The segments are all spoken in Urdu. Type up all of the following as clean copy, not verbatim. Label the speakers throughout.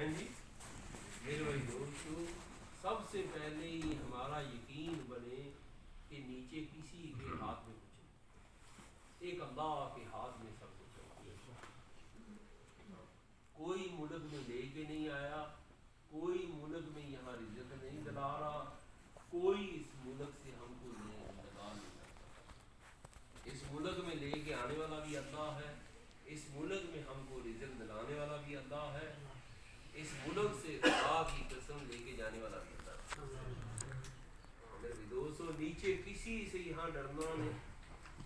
Speaker 1: ہیں جی میرے بھائی دوستو، سب سے پہلے یہ ہمارا یقین بنے کہ نیچے کسی کے ہاتھ میں کچھ نہیں، ایک اللہ کے ہاتھ میں سب کچھ ہے۔ کوئی ملک میں لے کے نہیں آیا، کوئی ملک میں یہاں رزق نہیں دلا رہا، کوئی اس ملک سے ہم کو لگا نہیں سکتا۔ اس ملک میں لے کے آنے والا بھی اللہ ہے، اس ملک میں ہم کو رزق دلانے والا بھی اللہ ہے، اس ملک سے خدا کی قسم لے کے جانے والا بھی اللہ ہے۔ میرے دوستو، نیچے کسی سے یہاں ڈرنا نہیں،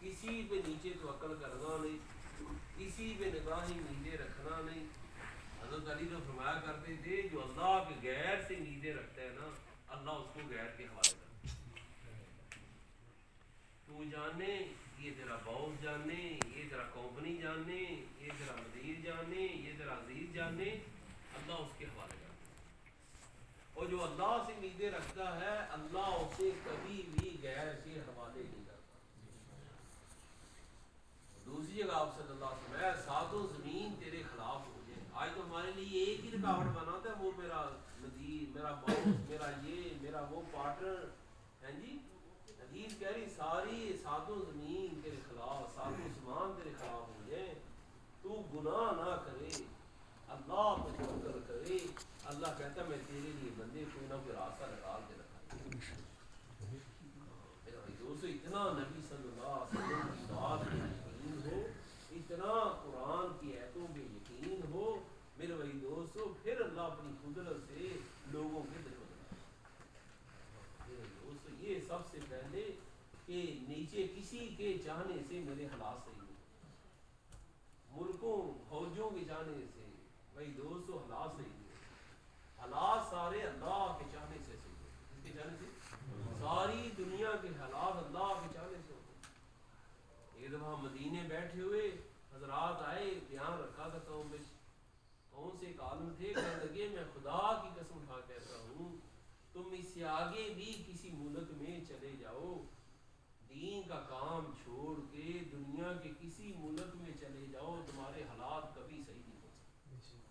Speaker 1: کسی پہ نیچے توکل کرنا نہیں، کسی پہ نگاہیں نیچے رکھنا نہیں۔ حضرت علی تو فرمایا کرتے تھے جو اللہ کے غیر سے نیچے رکھتا ہے نا، اللہ اس کو غیر کے حوالے کرتا ہے۔ تو جانے، یہ تیرا باس جانے، یہ تیرا کمپنی جانے، یہ تیرا مدیر جانے، یہ تیرا عزیز جانے، اللہ اس کے حوالے کرتا ہے۔ اور جو اللہ سے نیچے رکھتا ہے، اللہ اسے کبھی بھی غیر کے حوالے نہیں کرتا۔ دوسری جگہ آپ صلی اللہ علیہ وسلم ہے ساتوں زمین تیرے خلاف ہو جائے۔ آج تو ہمارے لیے ایک ہی رکاوٹ بناتا ہے، وہ میرا مدیر، میرا باس، میرا یہ، میرا وہ پارٹنر ہے جی۔ حدیث کہہ رہی ساری ساتوں زمین تیرے خلاف، ساتوں سمان تیرے خلاف ہو جائیں، تو گناہ نہ کرے، اللہ پر توکل کرے، اللہ کہتا ہے میں تیرے لیے بندے کوئی نہ کوئی راستہ نکال کے رکھا۔ میرے بھائی دوستو، اتنا نبی صلی اللہ علیہ وسلم کی بات پہ یقین ہو، اتنا قرآن کی آیتوں پہ یقین ہو میرے بھائی دوستو، پھر اللہ اپنی قدرت سے لوگوں کے دل بدلائے۔ میرے دوستو، یہ سب سے پہلے کہ نیچے کسی کے چاہنے سے میرے حالات صحیح نہیں، ملکوں فوجوں کے چاہنے سے بھائی دوستو حالات صحیح نہیں، حالات سارے اللہ کے چاہنے سے صحیح ہے۔ کس کے چاہنے سے؟ ساری دنیا کے حالات اللہ کے چاہنے سے ہوتے ہیں۔ ایک دفعہ مدینے بیٹھے ہوئے حضرات آئے، بیان رکھا تھا قوم میں، کون سے ایک عالم تھے، کہنے لگے میں خدا کی قسم اٹھا کہتا ہوں تم اس سے آگے بھی کسی ملک میں چلے جاؤ، دین کا کام چھوڑ کے دنیا کے کسی ملک میں چلے جاؤ، تمہارے حالات کبھی صحیح نہیں ہو سکتے۔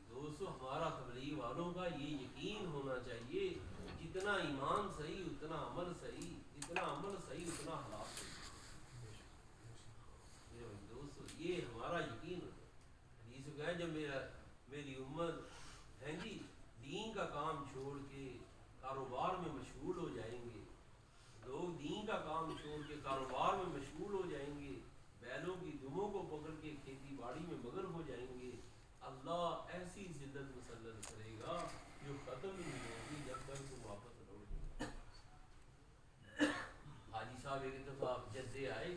Speaker 1: دوستو، ہمارا تبلیغ والوں کا یہ یقین ہونا چاہیے، جتنا ایمان صحیح اتنا عمل صحیح، جتنا عمل صحیح اتنا حالات صحیح۔ دوستو، یہ ہمارا یقین ہوتا ہے۔ حدیث میں ہے جب میری امت ہے جی دین کا کام چھوڑ کے کاروبار میں مشغول ہو جائیں گے، لوگ دین کا کام چھوڑ کے کاروبار میں مشغول ہو جائیں گے، بیلوں کی دموں کو پکڑ کے کھیتی باڑی میں مگن ہو جائیں گے، اللہ ایسی ذلت مسلط کرے گا جو ختم ہی نہیں ہوگی جب تک وہ واپس لوٹ جائے۔ حاجی صاحب ایک دفعہ جدے آئے،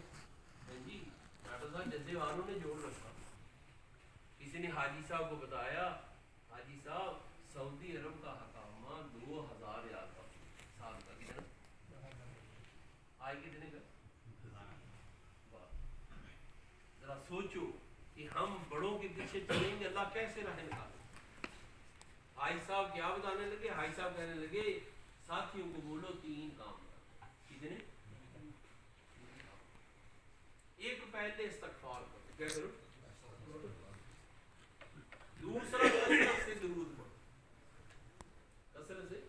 Speaker 1: جی ڈاکٹر صاحب جدے والوں نے جوڑ رکھا، کسی نے حاجی صاحب کو بتایا حاجی صاحب سعودی عرب کا حکامہ 2000 ریال کا سال کا، کتنا آئے کتنے کا؟ ذرا سوچو کہ ہم بڑوں کے پیچھے چلیں گے اللہ کیسے راہ نکالے۔ حاجی صاحب کیا بتانے لگے؟ حاجی صاحب کہنے لگے ساتھیوں کو بولو 3 کام کرو۔ کتنے؟ ایک پہلے استغفار کرو، کیا کرو؟ دوسرا کثرت سے درود پڑھو، کثرت سے۔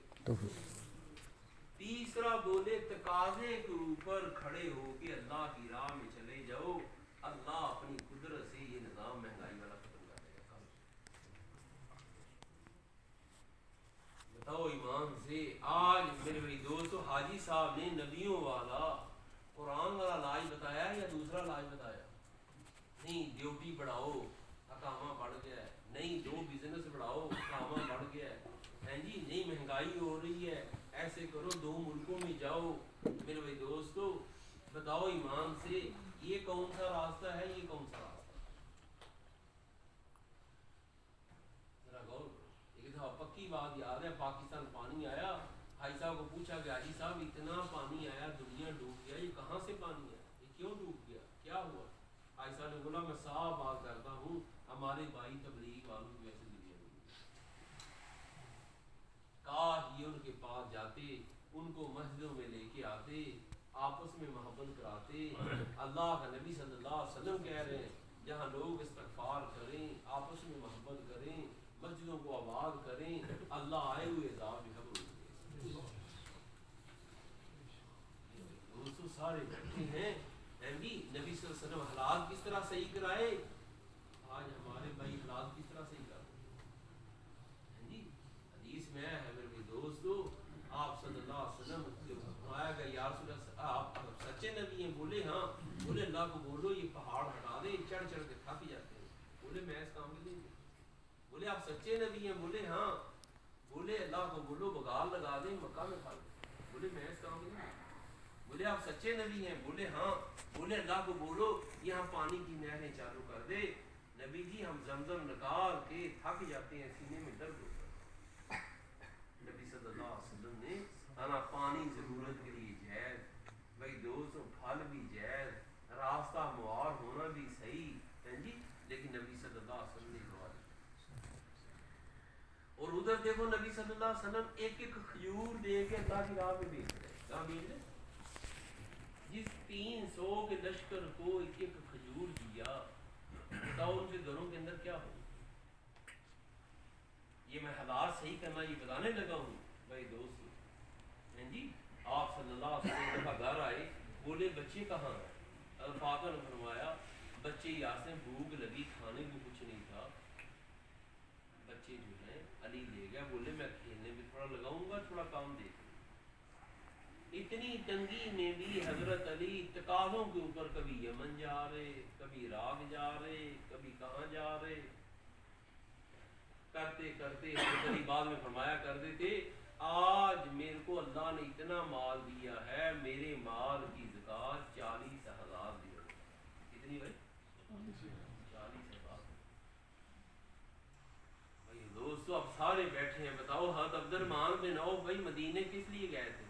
Speaker 1: تیسرا بولے تقاضے کے اوپر کھڑے ہو کے اللہ کی راہ میں چلے جاؤ، اللہ اپنی قدرت سے یہ نظام مہنگائی والا ختم کر دے گا۔ بتاؤ ایمان سے، آج میرے بھائی دوستو حاجی صاحب نے نبیوں والا قرآن والا علاج بتایا یا دوسرا علاج بتایا؟ نہیں، ڈیوٹی بڑھاؤ حکامہ بڑھ گیا ہے، نہیں 2 بزنس بڑھاؤ حکامہ بڑھ گیا ہے جی، نہیں مہنگائی ہو رہی ہے، ایسے کرو 2 ملکوں میں جاؤ۔ میرے بھائی دوستو بتاؤ ایمان سے، یہ کون سا راستہ ہے، یہ کون سا راستہ ہے؟ ذرا غور کرو۔ ایک دفعہ پکی بات یاد ہے، پاکستان پانی آیا، حاجی صاحب کو پوچھا کہ حاجی صاحب اتنا پانی آیا، دنیا ڈوب گیا، یہ کہاں سے پانی آیا، یہ کیوں ڈوب گیا، کیا ہوا؟ حاجی صاحب نے بولا میں صاف بات کرتا ہوں، ہمارے بھائی تبلیغ والوں کی وجہ سے دنیا ڈوب گئی۔ کاش یہ ان کے پاس جاتے، ان کو مسجدوں میں لے کے آتے، آپس میں محبت کراتے۔ اللہ کا نبی صلی اللہ علیہ وسلم کہہ رہے ہیں جہاں لوگ استغفار کریں، آپس میں محبت کریں، مسجدوں کو آباد کریں، اللہ آئے ہوئے عذاب جو ہے وہ روک دے۔ دوستو سارے بیٹھے ہیں جی، نبی صلی اللہ علیہ وسلم حالات کس طرح صحیح کرائے، آج ہمارے بھائی حالات کس طرح صحیح کر جی۔ حدیث میں ہے میرے دوستو، آپ صلی اللہ علیہ وسلم فرمایا کہ یا رسول اللہ آپ سچے نبی ہیں؟ بولے ہاں۔ بولے اللہ کو بولو یہ پہاڑ ہٹا دے، چڑھ چڑھ کے تھک جاتے ہیں۔ بولے میں اس کام کے لیے۔ بولے آپ سچے نبی ہیں؟ بولے ہاں۔ بولے اللہ کو بولو بغال لگا دیں مکہ میں پھل۔ بولے میں اس کام کے لیے۔ بولے آپ سچے نبی ہیں؟ بولے ہاں۔ بولے اللہ کو بولو یہاں پانی کی نہریں چالو کر دے۔ نبی جی ہم زمزم نکال کے تھک جاتے ہیں، سینے میں درد ہوتا ہے۔ نبی صلی اللہ علیہ وسلم نے انا پانی ضرورت کے لیے جائز، بھائی دوستوں پھل بھی جائز، راستہ موار ہونا بھی صحیح ہے جی، لیکن نبی صلی اللہ علیہ وسلم نے کروا دیا۔ اور ادھر دیکھو نبی صلی اللہ علیہ وسلم ایک ایک کھجور دے کے اللہ کی راہ میں بھیج رہے ہیں۔ کہاں بھیج رہے ہیں؟ جس 300 کے لشکر کو ایک ایک کھجور دیا، بتاؤ ان کے گھروں کے اندر کیا ہو۔ یہ میں حالات صحیح کرنا یہ بتانے لگا ہوں بھائی دوست جی۔ آپ صلی اللہ علیہ وسلم کا گھر آئے، بولے بچے کہاں ہیں؟ فاطمہ نے فرمایا بچے یاسین بھوک لگی، کھانے کو کچھ نہیں تھا، بچے جو ہیں علی لے گیا، بولے میں کھیلنے میں تھوڑا لگاؤں گا، تھوڑا کام دیکھ۔ اتنی تنگی میں بھی حضرت علی تقاضوں کے اوپر کبھی یمن جا رہے، کبھی عراق جا رہے، کبھی کہاں جا رہے، کرتے کرتے حضرت علی بعد میں فرمایا کرتے تھے آج میرے کو اللہ نے اتنا مال دیا ہے، میرے مال کی زکوٰۃ 40,000 درہم۔ کتنی بھائی؟ 40,000۔ بھائی دوستو اب سارے بیٹھے ہیں، بتاؤ حضرت عبد الرحمن بن عوف بھائی مدینے کس لیے گئے تھے؟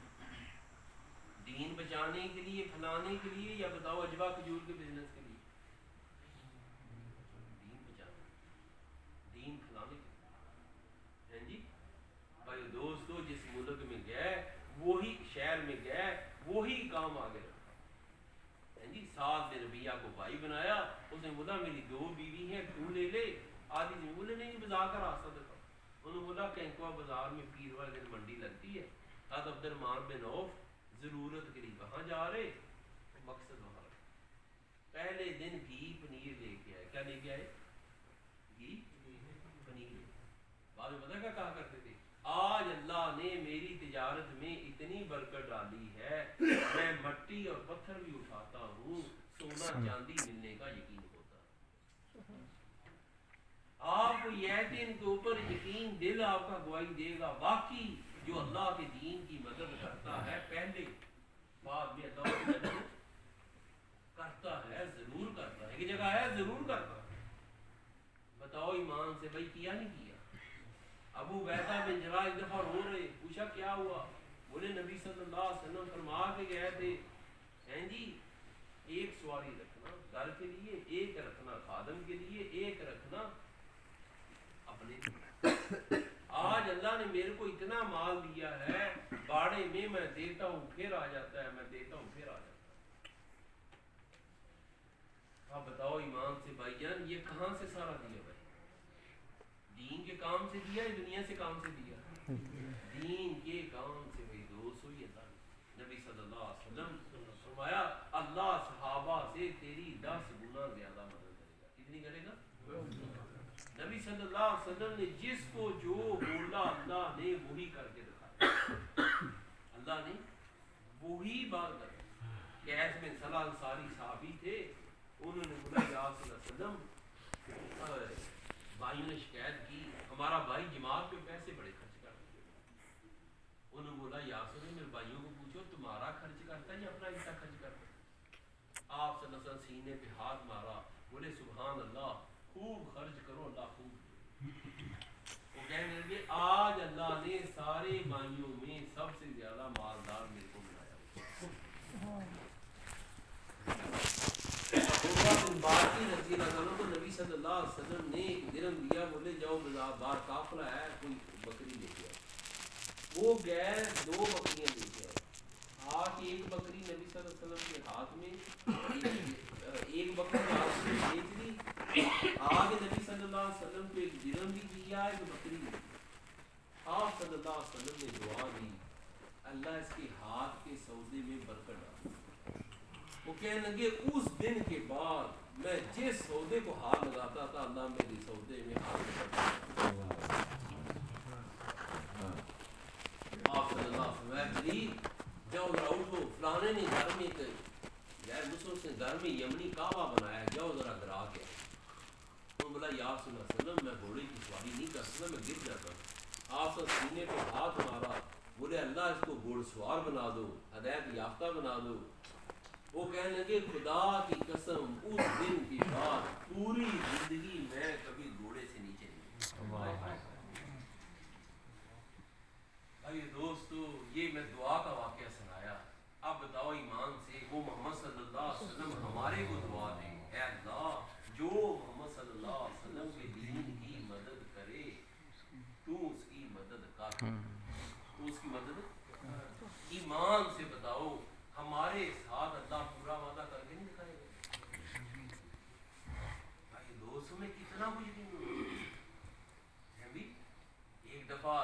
Speaker 1: دین بچانے کے لیے، پھیلانے کے لیے، یا بتاؤ اجوا کھجور کے بزنس کے لیے؟ دین بچانے، دین پھیلانے کے لیے جی۔ بھائی دوستو جس ملک میں گئے، وہی شہر میں گئے، وہی کام آگے رکھا جی۔ سعد بن ربیعہ کو بھائی بنایا، اس نے بولا میری 2 بیوی ہیں، تو لے لے آدھی زمین۔ بولے نہیں بازار کا راستہ دکھاؤ۔ انہوں نے بولا کینکوا بازار میں پیر والے دن منڈی لگتی ہے، حضرت عبد الرحمن بن عوف ضرورت کے لیے وہاں جا رہے، مقصد وہاں رہے۔ پہلے دن گھی پنیر لے کے آئے۔ کیا لے کے آئے؟ گھی پنیر۔ بعد میں پتہ کیا کہا کرتے تھے؟ آج اللہ نے میری تجارت میں اتنی برکت ڈالی ہے، میں مٹی اور پتھر بھی اٹھاتا ہوں، سونا چاندی ملنے کا یقین ہوتا ہے۔ آپ کو یہ دن کے اوپر یقین دل آپ کا گواہی دے گا، واقعی جو اللہ کے دین کی مدد کرتا ہے پہلے بعد میں اللہ کی مدد کرتا ہے، ضرور کرتا ہے۔ ایک جگہ ہے ضرور کرتا ہے۔ بتاؤ ایمان سے بھائی کیا نہیں کیا؟ ابو عبیدہ بن جراح ایک دفعہ رو رہے، پوچھا کیا ہوا؟ بولے نبی صلی اللہ علیہ وسلم فرما کے گئے تھے ہیں جی ایک سواری رکھنا گھر کے لیے، ایک رکھنا خادم کے لیے، ایک رکھنا اپنے لیے۔ آج اللہ نے میرے کو اتنا مال دیا ہے، باڑے میں میں دیتا ہوں پھر آ جاتا ہے، میں دیتا ہوں پھر آ جاتا ہے۔ آپ بتاؤ ایمان سے بھائی جان یہ کہاں سے سارا دیا بھائی؟ دین کے کام سے دیا یا دنیا سے کام سے دیا؟ دین کے کام سے بھائی دوست ہوئی اللہ نے۔ نبی صلی اللہ علیہ وسلم فرمایا اللہ صحابہ سے تیری 10 گنا زیادہ مدد کرے گا۔ کتنی کرے گا؟ نبی صلی اللہ علیہ وسلم نے جس کو جو بولا اللہ نے وہی کر کے دکھایا۔ اللہ نے وہی بات کر۔ قیس بن صلاح انصاری صحابی تھے، انہوں نے بولا یا صلی اللہ علیہ وسلم بھائیوں نے شکایت کی ہمارا بھائی جماعت پہ پیسے بڑے خرچ کرتے ہیں۔ انہوں نے بولا یا صلی اللہ علیہ وسلم میرے بھائیوں کو پوچھو تمہارا خرچ کرتا ہے یا اپنا حصہ خرچ کرتا ہے؟ آپ صلی اللہ علیہ وسلم سینے پہ ہاتھ مارا، بولے سبحان اللہ، خوب خرچ کرو اللہ خوب دے۔ وہ کہنے لگے آج اللہ نے سارے بھائیوں میں سب سے زیادہ مالدار میرے کو بنایا۔ باقی رضی اللہ عنہ کو نبی صلی اللہ علیہ وسلم نے درہم دیا، بولے جاؤ بازار بار قافلہ ہے کوئی بکری لے کے آؤ۔ وہ گئے 2 بکریاں لے کے آئے۔ آج ایک بکری نبی صلی اللہ علیہ وسلم کے ہاتھ میں، ایک بکری ہاتھ میں بیچ دی، اللہ علیہ وسلم نے دعا دی اللہ اس کے ہاتھ کے سودے میں برکت ڈال. وہ کہنے لگے اس دن کے بعد میں جس سودے کو ہاتھ لگاتا تھا اللہ میرے سودے میں ہاتھ لگاتا. آپ صلی اللہ علیہ وسلم چلی جاؤ ذرا اٹھو فلانے نے گھر میں غیر مسلم سے گھر میں یمنی کعبہ بنایا ہے جاؤ ذرا گرا کے. تو بولا یا رسول اللہ صلی اللہ علیہ وسلم میں گھوڑے کی سواری نہیں کر سکتا میں گر جاتا ہوں. آپ سینے پہ ہاتھ مارا بولے اللہ اس کو گھوڑ سوار بنا دو ہدایت یافتہ بنا دو. وہ کہنے لگے خدا کی قسم اس دن کے بعد پوری زندگی میں کبھی گھوڑے سے نیچے نہیں. بھائی دوستو یہ میں دعا کا واقعہ سنایا. اب بتاؤ ایمان سے وہ محمد صلی اللہ علیہ وسلم ہمارے کو دعا دے اے اللہ جو محمد صلی اللہ علیہ وسلم کے دین کی مدد کرے تو اس کی مدد کر. تو اس کی مدد ایمان سے بتاؤ ہمارے ساتھ اللہ پورا وعدہ کر کے نہیں دکھائے گا. بھائی دوستوں میں کتنا کچھ بھی. ایک دفعہ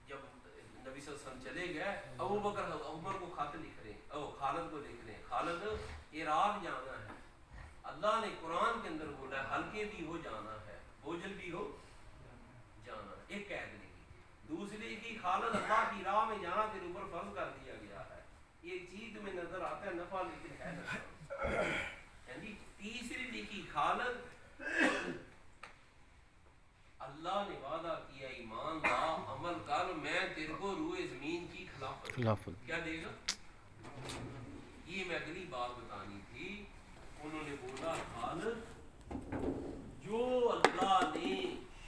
Speaker 1: جب نبی صلی اللہ علیہ وسلم چلے گئے ابو بکر عمر کو خط لکھ رہے ہیں خالد کو لکھ رہے ہیں خالد عراق جانا ہے. اللہ نے قرآن کے اندر بولا ہے ہلکے بھی ہو جانا ہے بوجھل بھی ہو جانا ہے. ایک قید لکھی. دوسری کی خالد اللہ کی راہ میں جانا تیرے اوپر فرض کر دیا گیا ہے. ایک چیز میں نظر آتا ہے نفع لیکن ہے نفع. تیسری لکھی خالد اللہ نے وعدہ کیا ایمان لا عمل کر میں تیرے کو روئے زمین کی خلافت کیا دے گا. یہ میں اگلی بات بتانی تھی. انہوں نے بولا خالد جو اللہ نے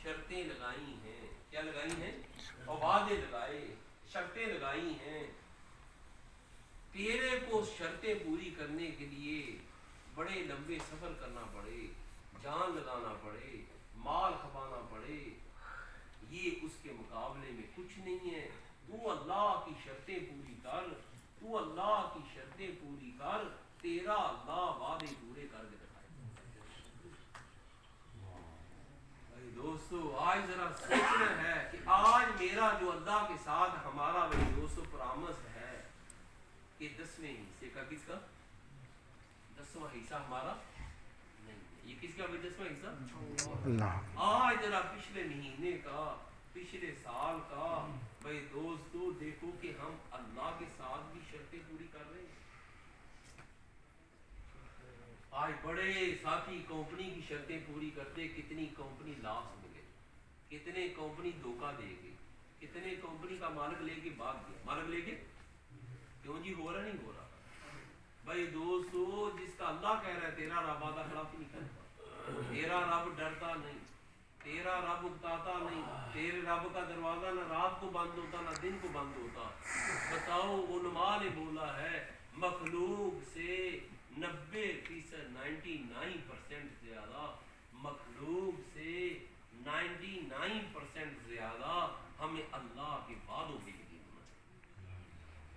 Speaker 1: شرطیں لگائی ہیں کیا لگائی ہیں اور وعدے لگائے شرطیں لگائی ہیں تیرے کو شرطیں پوری کرنے کے لیے بڑے لمبے سفر کرنا پڑے جان لگانا پڑے مال کھپانا پڑے یہ اس کے مقابلے میں کچھ نہیں ہے. تو اللہ کی شرطیں پوری کر تو اللہ کی شرطیں پوری کر تیرا اللہ وعدے پورے کر کے دکھائے. بھائی دوستو آج ذرا سوچنا ہے کہ آج میرا جو اللہ کے ساتھ ہمارا بھائی دوستو پرامس ہے کہ 10ویں حصے کا کس کا 10واں حصہ ہمارا نہیں. یہ کس کا بھائی 10واں حصہ اللہ. آج ذرا پچھلے مہینے کا پچھلے سال کا بھائی دوستو دیکھو کہ ہم اللہ کے ساتھ بھی شرطیں پوری کر رہے ہیں. آج بڑے ساتھی کمپنی کی شرطیں پوری کرتے کتنی کمپنی لاس ملے کتنے کمپنی دھوکہ دے گئی کتنے کمپنی کا مالک لے کے بھاگ گیا. مالک لے کے کیوں جی ہو رہا نہیں ہو رہا. بھائی دوستو جس کا اللہ کہہ رہا ہے تیرا رب وعدہ خلاف نہیں کرتا تیرا رب ڈرتا نہیں تیرا رب اکتاتا نہیں تیرے رب کا دروازہ نہ رات کو بند ہوتا نہ دن کو بند ہوتا. بتاؤ علماء نے بولا ہے مخلوق سے 99% زیادہ مخلوق سے 99% زیادہ ہمیں اللہ کے وعدوں پہ یقین ہونا چاہیے.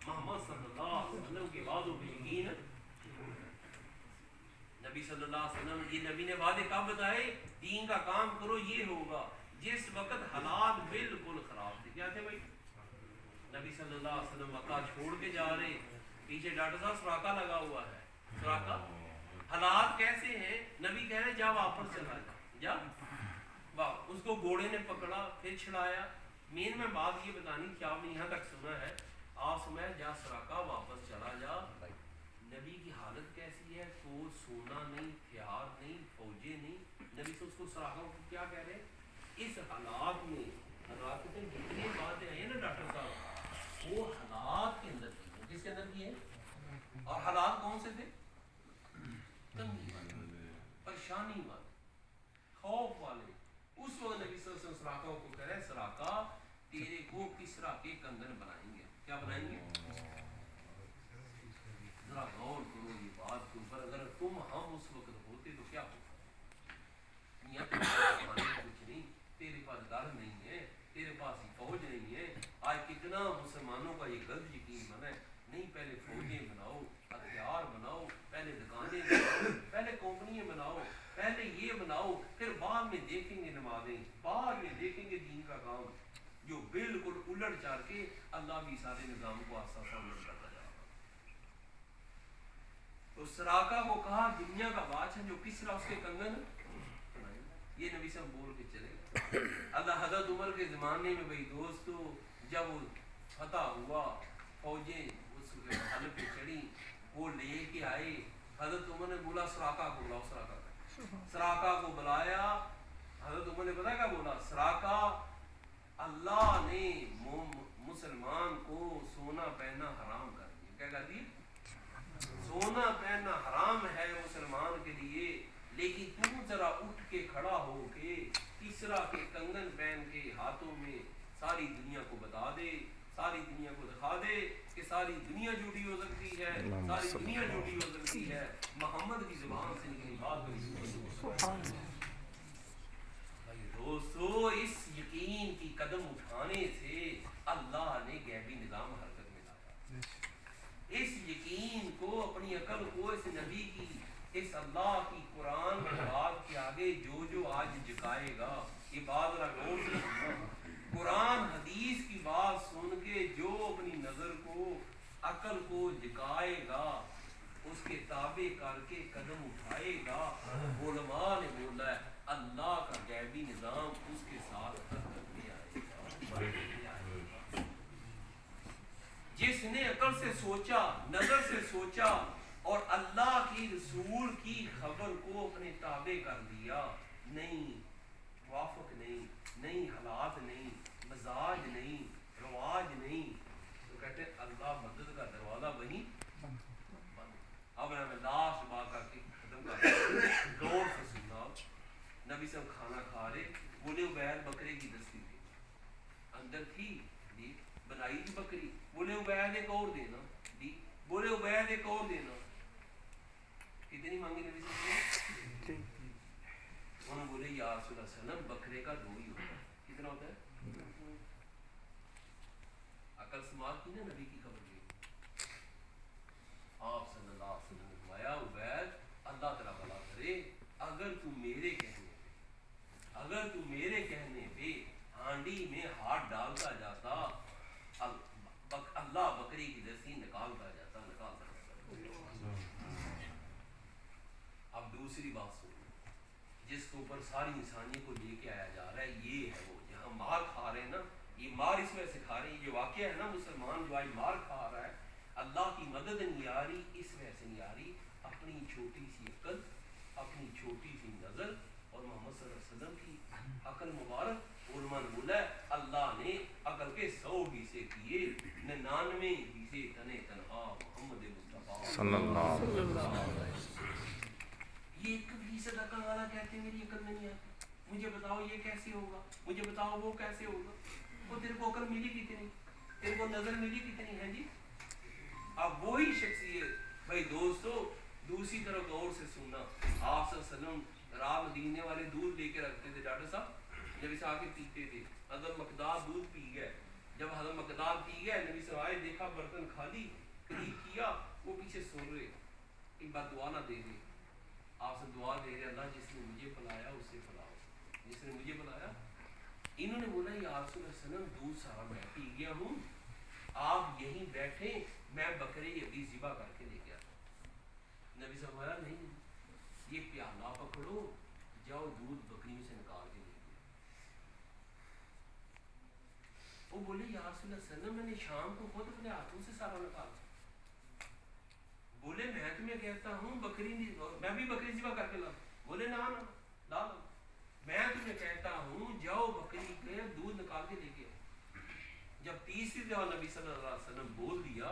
Speaker 1: محمد صلی اللہ علیہ وسلم کے وعدوں پہ یقین. نبی صلی اللہ علیہ وسلم یہ نبی نے وعدے کب بتائے دین کا کام کرو یہ ہوگا جس وقت حالات بالکل خراب تھے. کیا تھے بھائی نبی صلی اللہ علیہ وسلم مکہ چھوڑ کے جا رہے پیچھے ڈاکٹر صاحب سراقہ لگا ہوا ہے. سراقہ حالات کیسے ہیں نبی کہہ رہے جا واپس چلا جا واہ. اس کو گھوڑے نے پکڑا پھر چھڑایا. مین میں بات یہ بتانی کہ آپ نے یہاں تک سنا ہے آپ سمجھے جا سراقہ واپس چلا جا. نبی کی حالت کیسی ہے تو سونا نہیں ہتھیار نہیں فوجیں نہیں. نبی سے اس کو سراقہ کو کیا کہہ رہے اس حالات میں حالات میں جتنی باتیں ہیں نا ڈاکٹر صاحب وہ حالات کے اندر کی ہیں. کس کے اندر کی ہے اور حالات کون سے تھے تنگی والے پریشانی والے خوف والے. اس وقت نبی صلی اللہ علیہ وسلم سراقہ کو کہہ رہے سراقہ تیرے کو کسرا کے کنگن بنائیں گے. کیا بنائیں گے ذرا غور کرو یہ بات کے اوپر. اگر تم ہم اس وقت ہوتے تو کیا ہوتا. کچھ نہیں تیرے پاس ڈر نہیں ہے تیرے پاس فوج نہیں ہے. آج کتنا مسلمانوں کا یہ غلط یقین بنا ہے نہیں پہلے فوجیں بناؤ ہتھیار بناؤ پہلے دکانیں بناؤ پہلے کمپنیاں بناؤ پہلے یہ بناؤ پھر بعد میں دیکھیں گے نمازیں بعد میں دیکھیں گے دین کا کام. جو بالکل الٹ چار کے اللہ بھی سارے نظام کو آسا الٹ کرتا جا رہا. تو سراقہ کو کہا دنیا کا بادشاہ جو کس طرح اس کے کنگن، یہ نبی صاحب بول کے چلے گئے. اللہ حضرت عمر کے زمانے میں بھائی دوستو جب وہ فتح ہوا فوجیں اس حل پہ چڑھی وہ لے کے آئے، حضرت عمر نے بولا سراقہ کو بلاؤ. سراقہ کو بلایا. حضرت عمر نے پتا کیا بولا؟ سراقہ اللہ نے مسلمان کو سونا پہننا حرام کر دیا. کیا کر دیا؟ سونا پہننا حرام ہے مسلمان کے لیے، لیکن تم ذرا اٹھ کے کھڑا ہو کے کسرا کے کنگن پہن کے ہاتھوں میں ساری دنیا کو بتا دے، ساری دنیا کو دکھا دے کہ ساری دنیا جھوٹی ہو سکتی ہے، ساری دنیا جھوٹی ہو سکتی ہے. محمد کی زبان سے نکلی بات بھائی دوستو اس یقین کی قدم اٹھانے سے اللہ نے غیبی نظام حرکت میں لایا. اس یقین کو، اپنی عقل کو اس نبی کی، اس اللہ کی قرآن کی بات کے آگے جو جو آج جھکائے گا، یہ بات غور سے سننا، قرآن حدیث کی بات سن کے جو اپنی نظر کو عقل کو جھکائے گا، اس کے تابع کر کے قدم اٹھائے گا، علماء نے بولا ہے اللہ کا غیبی نظام اس کے ساتھ حرکت میں آئے گا. جس نے عقل سے سوچا، نظر سے سوچا اور اللہ کی رسول کی خبر کو اپنے تابع کر دیا، نہیں موافق نہیں، نہیں حالات نہیں، مزاج نہیں، رواج نہیں، تو کہتے ہیں اللہ مدد کا دروازہ وہیں بند. اب میں لاسٹ بات کر کے ختم کر غور سے سننا. نبی صاحب کھانا کھا رہے، بولے عبید بکرے کی دستی تھی اندر تھی، دی بنائی تھی بکری. بولے عبید ایک اور دینا، دی بولے عبید ایک اور دینا. کتنی مانگی نبی صاحب نے؟ انہوں نے بولے یا رسول اللہ صلی اللہ علیہ وسلم بکرے کا دو ہی ہوتا ہے. کتنا ہوتا ہے؟ عقل سماعت کی نا نبی کی خبر دی. آپ صلی اللہ علیہ وسلم نے فرمایا عبید اللہ تعالیٰ بھلا کرے، اگر تو میرے کہنے پہ ہانڈی میں ہاتھ ڈالتا جاتا اللہ بکری کی رسی نکالتا جاتا. اب دوسری بات سنو، جس کے اوپر ساری انسانیت کو لے کے آیا جا رہا ہے، یہ ہے وہ جہاں مار کھا رہے ہیں نا، یہ مار اس میں سے کھا رہے ہیں. یہ واقعہ ہے نا مسلمان جو آج مار کھا رہا ہے، اللہ کی مدد نہیں آ رہی، اس وجہ سے نہیں آ رہی اپنی چھوٹی سی عقل، اپنی چھوٹی سی نظر اور محمد صلی اللہ علیہ وسلم کی عقل مبارک. علماء نے بولا ہے اللہ نے عقل کے 100 حصے کیے، 99 حصے تنے تنہا محمد مصطفیٰ صلی اللہ علیہ وسلم. یہ 1% عقل والا کہتے ہیں میری عقل میں نہیں آتی، مجھے بتاؤ یہ کیسے ہوگا، مجھے بتاؤ وہ کیسے ہوگا. وہ تیرے کو عقل ملی کتنی، تیرے کو نظر ملی کتنی ہے جی. اب وہی شخصیت بھائی دوستو دوسری طرف غور سے سننا. آپ صلی اللہ علیہ وسلم رات مدینے والے دودھ لے کے رکھتے تھے ڈاکٹر صاحب، جب اسے آ کے پیتے تھے. حضرت مقداد دودھ پی گئے، جب حضرت مقداد پی گئے نبی صلی اللہ علیہ وسلم دیکھا برتن خالی، قریب کیا، وہ پیچھے سن رہے کہ بد دعا نہ دے دے. آپ سے دعا دے رہے اللہ جس نے مجھے پلایا اسے پلاؤ، جس نے مجھے پلایا. انہوں نے بولا یا رسول اللہ صلی اللہ علیہ وسلم دودھ سارا میں پی گیا ہوں، آپ یہیں بیٹھیں میں بکرے ابھی ذبح کر کے لے گیا. نبی صاحب بولا نہیں، یہ پیالہ پکڑو جاؤ دودھ بکریوں سے نکال کے لے گیا. وہ بولے یا رسول اللہ صلی اللہ علیہ وسلم میں نے شام کو خود اپنے ہاتھوں سے سارا نکالا. بولے میں تمہیں کہتا ہوں بکری میں بھی بکری ذبح کر کے لا. بولے نہ لا لو. میں تمہیں کہتا ہوں جاؤ بکری کے دودھ نکال کے لے کے. جب تیسری دفعہ نبی صلی اللہ علیہ وسلم بول دیا،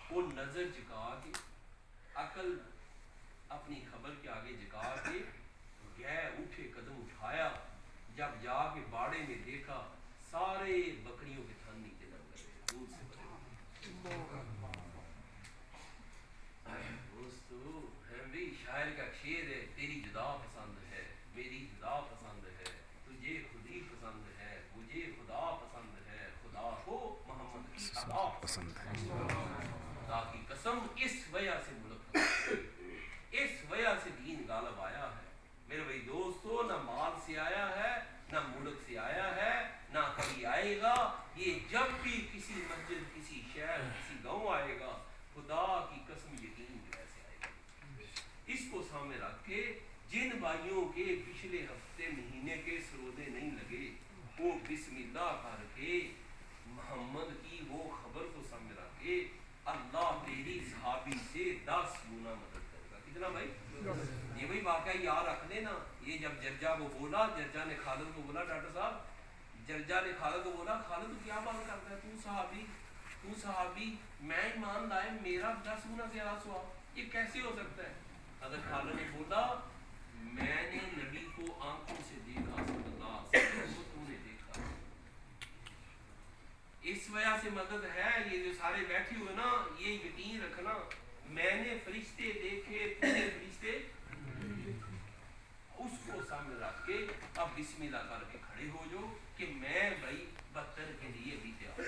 Speaker 1: وہ نظر جھکا کے عقل اپنی خبر کے آگے جھکا کے گئے، اٹھے قدم اٹھایا. جب جا کے باڑے میں دیکھا سارے بکریوں کے تھن نیچے لگ گئے دودھ سے بھرے. دوستو بھی شاعر کا شعر ہے، تیری جدا پسند ہے میری جدا پسند ہے، تجھے خودی پسند ہے مجھے خدا پسند ہے، خدا کو محمد کی عطا پسند ہے. خدا کی قسم اس وجہ سے ملک اس وجہ سے دین غالب آیا ہے میرے بھائی دوستو. نہ مال سے آیا ہے، نہ ملک سے آیا ہے، نہ کبھی آئے گا. یہ جب بھی کسی مسجد کسی شہر کسی گاؤں آئے گا خدا کی قسم یقین ایسے آئے گا. اس کو سامنے رکھ کے جن بھائیوں کے پچھلے ہفتے مہینے کے سرودے نہیں لگے وہ بسم اللہ کر کے محمد کی وہ خبر کو سامنے رکھ کے اللہ تیری صحابی سے 10 گنا مدد کرے گا. کتنا بھائی؟ یہ وہی واقعہ یاد رکھ لینا. یہ جب جرجا کو بولا، جرجا نے خالد کو بولا، ڈاکٹر صاحب جرجا نے خالد کو بولا خالد تو کیا بات کرتا ہے، تو صحابی میں ایمان لائے میرا 10 گنا زیادہ ثواب، یہ کیسے ہو سکتا ہے؟ حضرت خالد نے بولا میں نے نبی کو آنکھوں سے دیکھا صلی اللہ علیہ وسلم کو تم نے دیکھا. اس وجہ سے مدد ہے. یہ جو سارے بیٹھے ہوئے نا یہ یقین رکھنا میں نے فرشتے دیکھے تم نے فرشتے، اس کو سامنے رکھ کے اب بسم اللہ کر کے کھڑے ہو جو کہ میں بھائی 72 کے لیے بھی تیار.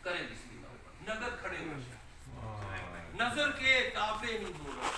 Speaker 1: کریں بسم اللہ، نظر کھڑے ہو، نظر کے تابع نہیں ہونا.